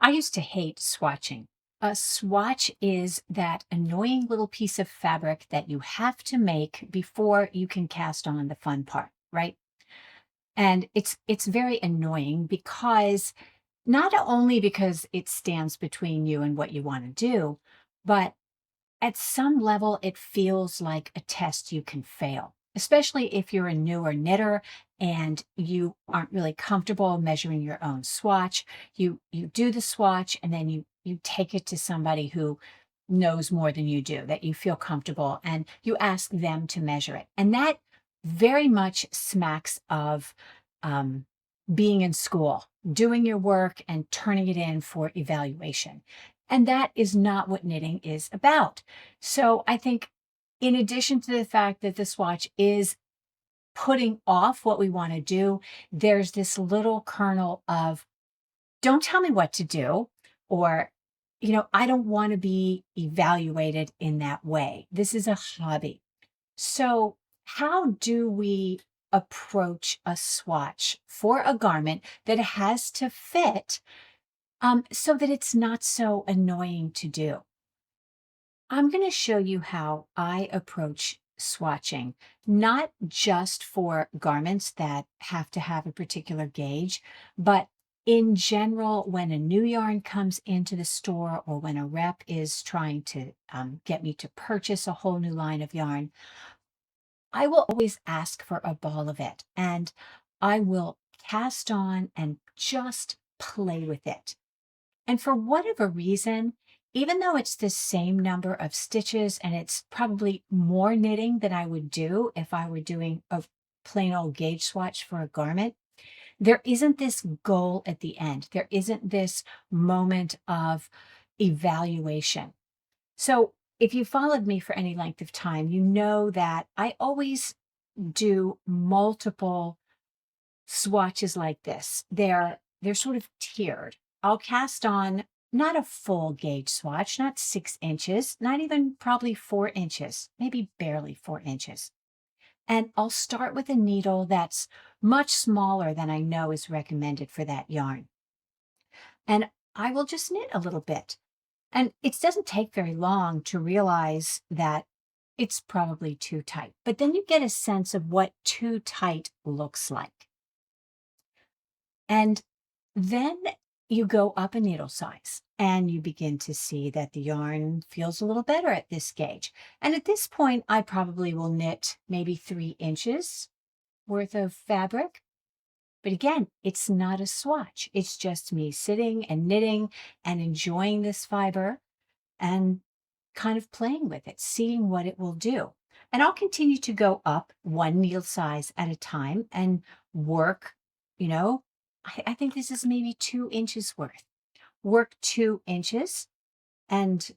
I used to hate swatching. A swatch is that annoying little piece of fabric that you have to make before you can cast on the fun part, right? And it's very annoying because not only because it stands between you and what you want to do, but at some level it feels like a test you can fail, especially if you're a newer knitter and you aren't really comfortable measuring your own swatch. You do the swatch and then you take it to somebody who knows more than you do, that you feel comfortable, and you ask them to measure it. And that very much smacks of um, being in school, doing your work and turning it in for evaluation. And that is not what knitting is about. So I think, in addition to the fact that the swatch is putting off what we want to do, there's this little kernel of, don't tell me what to do, or, I don't want to be evaluated in that way. This is a hobby. So, how do we approach a swatch for a garment that has to fit, so that it's not so annoying to do? I'm going to show you how I approach swatching, not just for garments that have to have a particular gauge, but in general, when a new yarn comes into the store or when a rep is trying to get me to purchase a whole new line of yarn, I will always ask for a ball of it and I will cast on and just play with it. And for whatever reason, even though it's the same number of stitches and it's probably more knitting than I would do if I were doing a plain old gauge swatch for a garment, there isn't this goal at the end. There isn't this moment of evaluation. So if you followed me for any length of time, you know that I always do multiple swatches like this. They're sort of tiered. I'll cast on not a full gauge swatch, not 6 inches, not even probably 4 inches, maybe barely 4 inches. And I'll start with a needle that's much smaller than I know is recommended for that yarn. And I will just knit a little bit. And it doesn't take very long to realize that it's probably too tight. But then you get a sense of what too tight looks like. And then you go up a needle size and you begin to see that the yarn feels a little better at this gauge. And at this point, I probably will knit maybe 3 inches worth of fabric. But again, it's not a swatch. It's just me sitting and knitting and enjoying this fiber and kind of playing with it, seeing what it will do. And I'll continue to go up one needle size at a time and work, you know, I think this is maybe 2 inches worth. Work 2 inches and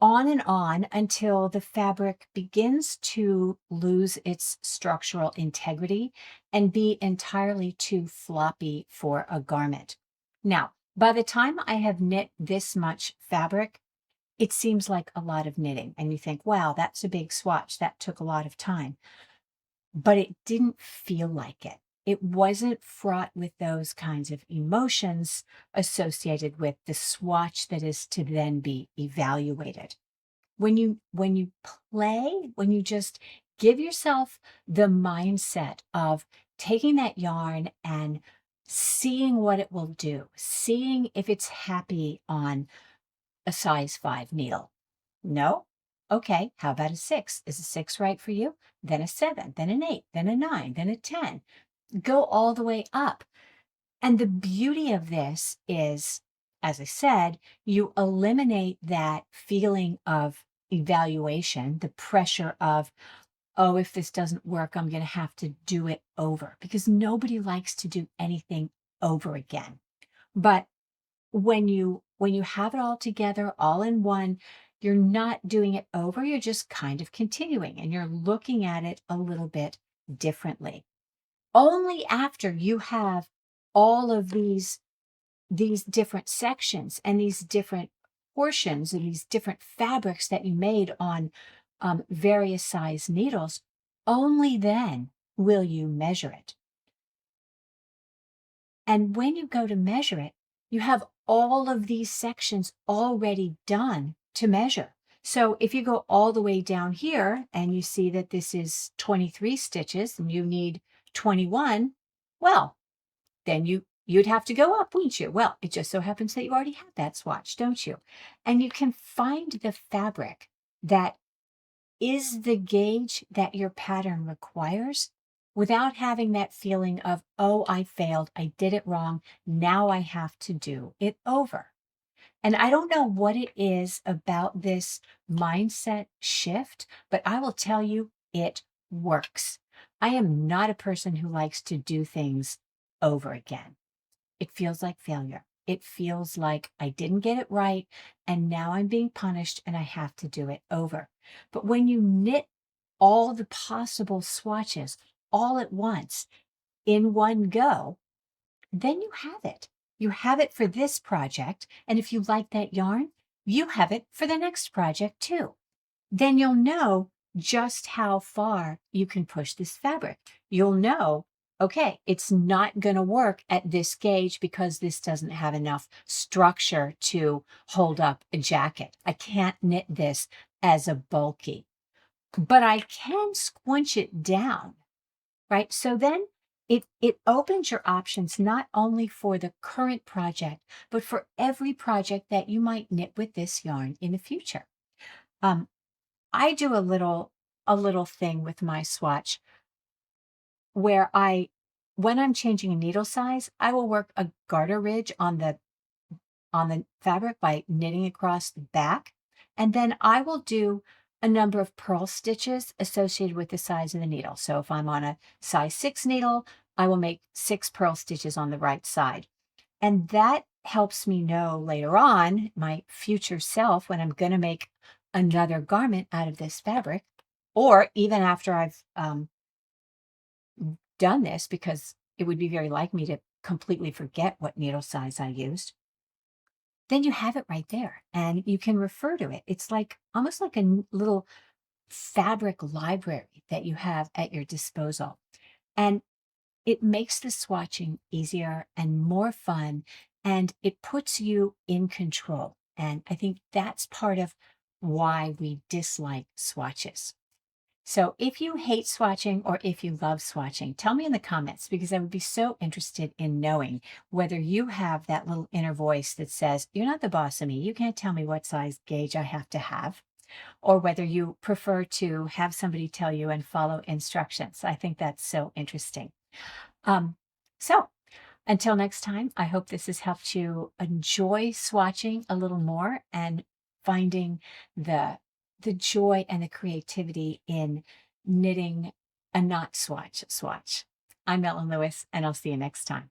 on until the fabric begins to lose its structural integrity and be entirely too floppy for a garment. Now, by the time I have knit this much fabric, it seems like a lot of knitting. And you think, wow, that's a big swatch. That took a lot of time. But it didn't feel like it. It wasn't fraught with those kinds of emotions associated with the swatch that is to then be evaluated. When you play, when you just give yourself the mindset of taking that yarn and seeing what it will do, seeing if it's happy on a size 5 needle. No? Okay, how about a 6? Is a 6 right for you? Then a 7, then an 8, then a 9, then a 10. Go all the way up. And the beauty of this is, as I said, you eliminate that feeling of evaluation, the pressure of, oh, if this doesn't work, I'm going to have to do it over, because nobody likes to do anything over again. But when you have it all together, all in one, you're not doing it over, you're just kind of continuing and you're looking at it a little bit differently. Only after you have all of these different sections and these different portions and these different fabrics that you made on various size needles, only then will you measure it. And when you go to measure it, you have all of these sections already done to measure. So if you go all the way down here and you see that this is 23 stitches and you need 21, well, then you'd have to go up, wouldn't you? Well, it just so happens that you already have that swatch, don't you? And you can find the fabric that is the gauge that your pattern requires without having that feeling of, oh, I failed, I did it wrong, now I have to do it over. And I don't know what it is about this mindset shift, but I will tell you, it works. I am not a person who likes to do things over again. It feels like failure. It feels like I didn't get it right, and now I'm being punished and I have to do it over. But when you knit all the possible swatches all at once in one go, then you have it. You have it for this project. And if you like that yarn, you have it for the next project too. Then you'll know just how far you can push this fabric. You'll know, okay, it's not going to work at this gauge because this doesn't have enough structure to hold up a jacket. I can't knit this as a bulky, but I can squinch it down, right? So then it opens your options not only for the current project, but for every project that you might knit with this yarn in the future. I do a little thing with my swatch where when I'm changing a needle size, I will work a garter ridge on the fabric by knitting across the back, and then I will do a number of purl stitches associated with the size of the needle. So if I'm on a size 6 needle, I will make 6 purl stitches on the right side. And that helps me know later on, my future self, when I'm going to make another garment out of this fabric, or even after I've done this, because it would be very like me to completely forget what needle size I used, then you have it right there and you can refer to it. It's like almost like a little fabric library that you have at your disposal. And it makes the swatching easier and more fun, and it puts you in control. And I think that's part of why we dislike swatches. So if you hate swatching or if you love swatching, tell me in the comments, because I would be so interested in knowing whether you have that little inner voice that says, you're not the boss of me. You can't tell me what size gauge I have to have, or whether you prefer to have somebody tell you and follow instructions. I think that's so interesting. So until next time, I hope this has helped you enjoy swatching a little more and finding the joy and the creativity in knitting a not swatch. I'm Ellen Lewis, and I'll see you next time.